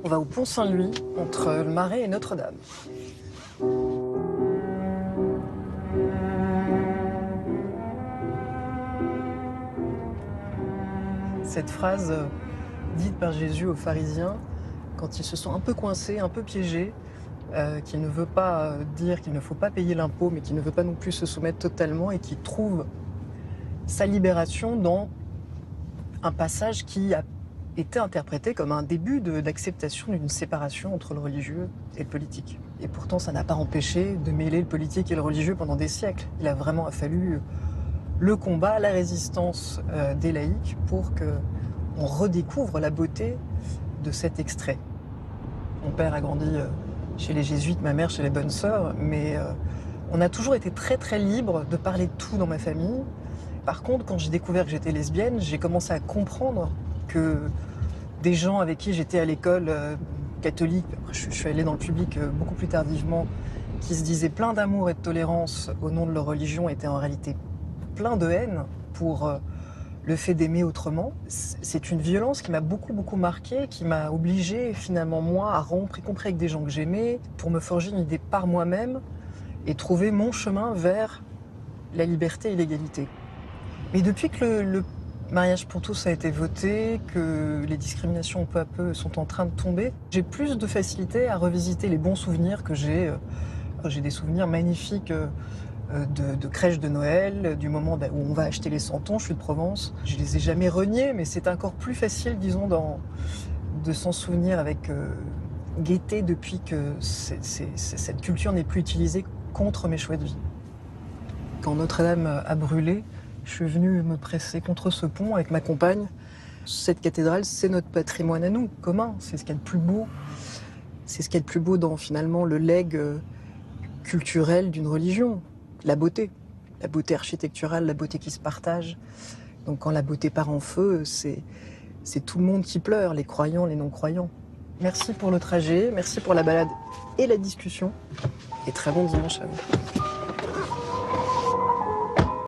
On va au Pont Saint-Louis, entre le Marais et Notre-Dame. Cette phrase dite par Jésus aux pharisiens, quand ils se sont un peu coincés, un peu piégés, qu'il ne veut pas dire qu'il ne faut pas payer l'impôt, mais qu'il ne veut pas non plus se soumettre totalement, et qui trouve sa libération dans un passage qui a été interprété comme un début d'acceptation d'une séparation entre le religieux et le politique. Et pourtant, ça n'a pas empêché de mêler le politique et le religieux pendant des siècles. Il a vraiment fallu le combat, la résistance des laïcs pour qu'on redécouvre la beauté de cet extrait. Mon père a grandi chez les jésuites, ma mère chez les bonnes sœurs, mais on a toujours été très très libre de parler de tout dans ma famille. Par contre, quand j'ai découvert que j'étais lesbienne, j'ai commencé à comprendre que des gens avec qui j'étais à l'école catholique, après je suis allée dans le public beaucoup plus tardivement, qui se disaient plein d'amour et de tolérance au nom de leur religion, étaient en réalité plein de haine pour le fait d'aimer autrement. C'est une violence qui m'a beaucoup marquée, qui m'a obligée finalement moi à rompre, y compris avec des gens que j'aimais, pour me forger une idée par moi-même et trouver mon chemin vers la liberté et l'égalité. Mais depuis que le mariage pour tous a été voté, que les discriminations peu à peu sont en train de tomber, j'ai plus de facilité à revisiter les bons souvenirs que j'ai. J'ai des souvenirs magnifiques de crèche de Noël, du moment où on va acheter les santons, je suis de Provence. Je les ai jamais reniés, mais c'est encore plus facile, disons, de s'en souvenir avec gaieté depuis que cette culture n'est plus utilisée contre mes choix de vie. Quand Notre-Dame a brûlé, je suis venue me presser contre ce pont avec ma compagne. Cette cathédrale, c'est notre patrimoine à nous, commun. C'est ce qu'il y a de plus beau. C'est ce qu'il y a de plus beau dans, finalement, le legs culturel d'une religion. La beauté architecturale, la beauté qui se partage. Donc quand la beauté part en feu, c'est tout le monde qui pleure, les croyants, les non-croyants. Merci pour le trajet, merci pour la balade et la discussion. Et très bon dimanche à vous.